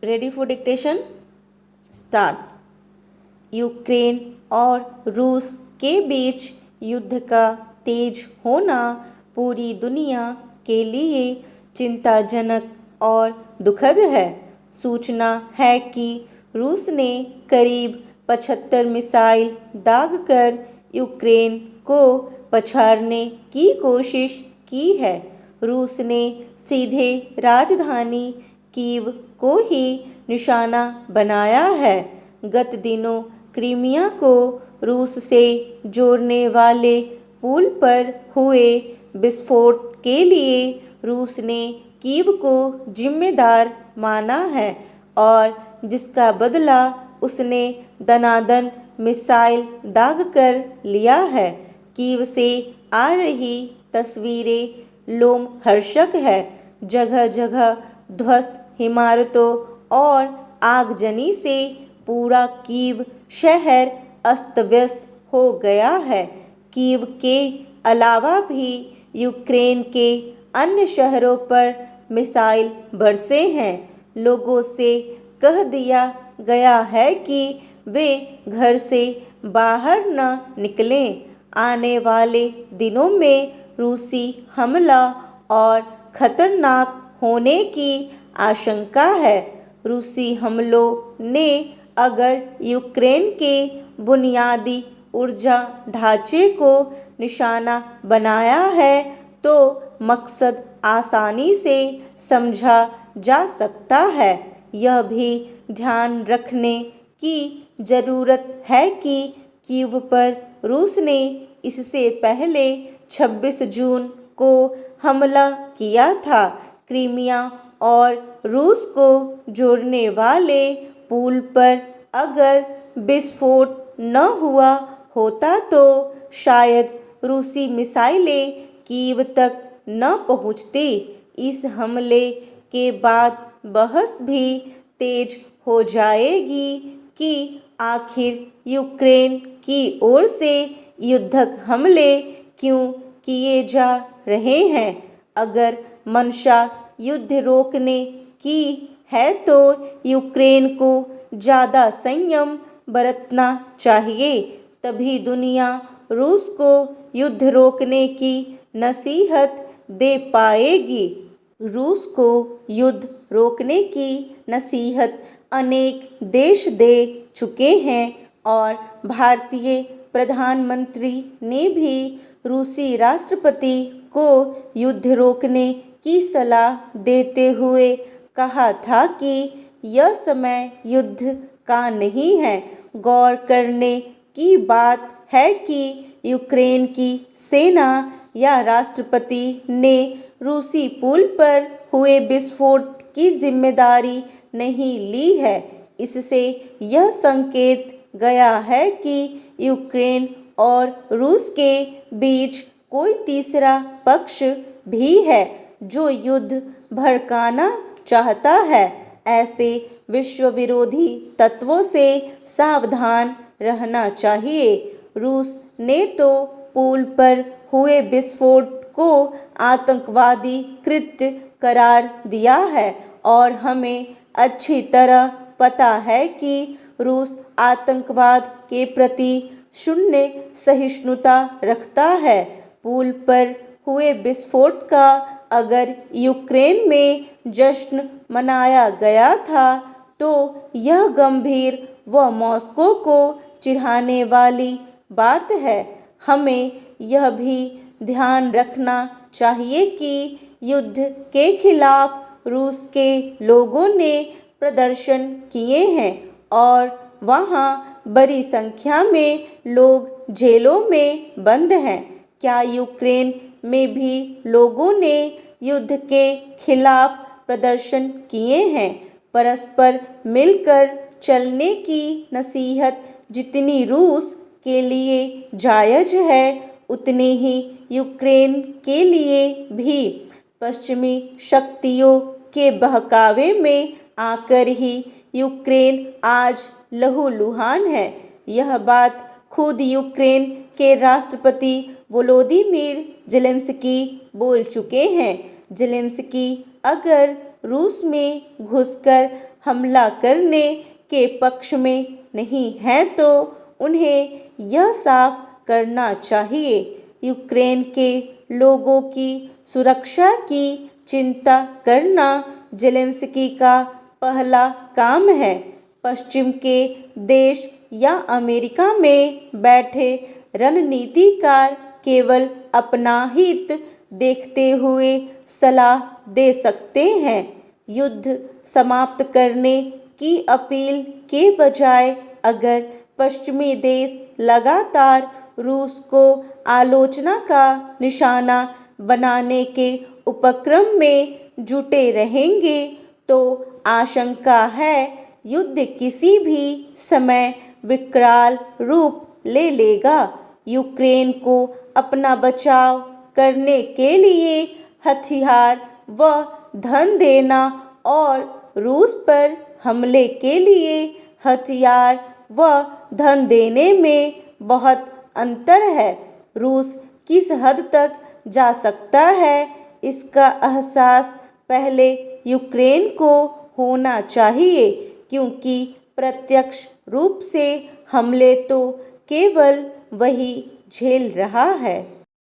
Ready for dictation start. Ukraine और रूस के बीच युद्ध का तेज होना पूरी दुनिया के लिए चिंताजनक और दुखद है। सूचना है कि रूस ने करीब 75 मिसाइल दागकर यूक्रेन को पछाड़ने की कोशिश की है। रूस ने सीधे राजधानी कीव को ही निशाना बनाया है। गत दिनों क्रीमिया को रूस से जोड़ने वाले पुल पर हुए विस्फोट के लिए रूस ने कीव को जिम्मेदार माना है और जिसका बदला उसने दनादन मिसाइल दागकर लिया है। कीव से आ रही तस्वीरें लोमहर्षक है। जगह जगह ध्वस्त इमारतों और आगजनी से पूरा कीव शहर अस्त व्यस्त हो गया है। कीव के अलावा भी यूक्रेन के अन्य शहरों पर मिसाइल बरसे हैं। लोगों से कह दिया गया है कि वे घर से बाहर न निकलें। आने वाले दिनों में रूसी हमला और खतरनाक होने की आशंका है। रूसी हमलों ने अगर यूक्रेन के बुनियादी ऊर्जा ढांचे को निशाना बनाया है तो मकसद आसानी से समझा जा सकता है। यह भी ध्यान रखने की ज़रूरत है कि कीव पर रूस ने इससे पहले 26 जून को हमला किया था। क्रीमिया और रूस को जोड़ने वाले पुल पर अगर विस्फोट न हुआ होता तो शायद रूसी मिसाइलें कीव तक न पहुंचती। इस हमले के बाद बहस भी तेज हो जाएगी कि आखिर यूक्रेन की ओर से युद्धक हमले क्यों किए जा रहे हैं। अगर मंशा युद्ध रोकने की है तो यूक्रेन को ज़्यादा संयम बरतना चाहिए, तभी दुनिया रूस को युद्ध रोकने की नसीहत दे पाएगी। रूस को युद्ध रोकने की नसीहत अनेक देश दे चुके हैं और भारतीय प्रधानमंत्री ने भी रूसी राष्ट्रपति को युद्ध रोकने की सलाह देते हुए कहा था कि यह समय युद्ध का नहीं है। गौर करने की बात है कि यूक्रेन की सेना या राष्ट्रपति ने रूसी पुल पर हुए विस्फोट की जिम्मेदारी नहीं ली है। इससे यह संकेत गया है कि यूक्रेन और रूस के बीच कोई तीसरा पक्ष भी है जो युद्ध भड़काना चाहता है। ऐसे विश्व विरोधी तत्वों से सावधान रहना चाहिए। रूस ने तो पुल पर हुए विस्फोट को आतंकवादी कृत्य करार दिया है और हमें अच्छी तरह पता है कि रूस आतंकवाद के प्रति शून्य सहिष्णुता रखता है। पुल पर हुए विस्फोट का अगर यूक्रेन में जश्न मनाया गया था तो यह गंभीर व मॉस्को को चिढ़ाने वाली बात है। हमें यह भी ध्यान रखना चाहिए कि युद्ध के खिलाफ रूस के लोगों ने प्रदर्शन किए हैं और वहाँ बड़ी संख्या में लोग जेलों में बंद हैं। क्या यूक्रेन में भी लोगों ने युद्ध के खिलाफ प्रदर्शन किए हैं? परस्पर मिलकर चलने की नसीहत जितनी रूस के लिए जायज़ है उतनी ही यूक्रेन के लिए भी पश्चिमी शक्तियों के बहकावे में आकर ही यूक्रेन आज लहूलुहान है। यह बात खुद यूक्रेन के राष्ट्रपति वोलोदिमीर ज़ेलेंस्की बोल चुके हैं। ज़ेलेंस्की अगर रूस में घुसकर हमला करने के पक्ष में नहीं हैं तो उन्हें यह साफ करना चाहिए। यूक्रेन के लोगों की सुरक्षा की चिंता करना ज़ेलेंस्की का पहला काम है। पश्चिम के देश या अमेरिका में बैठे रणनीतिकार केवल अपना हित देखते हुए सलाह दे सकते हैं। युद्ध समाप्त करने की अपील के बजाय अगर पश्चिमी देश लगातार रूस को आलोचना का निशाना बनाने के उपक्रम में जुटे रहेंगे तो आशंका है युद्ध किसी भी समय विकराल रूप ले लेगा। यूक्रेन को अपना बचाव करने के लिए हथियार व धन देना और रूस पर हमले के लिए हथियार व धन देने में बहुत अंतर है। रूस किस हद तक जा सकता है इसका एहसास पहले यूक्रेन को होना चाहिए, क्योंकि प्रत्यक्ष रूप से हमले तो केवल वही झेल रहा है।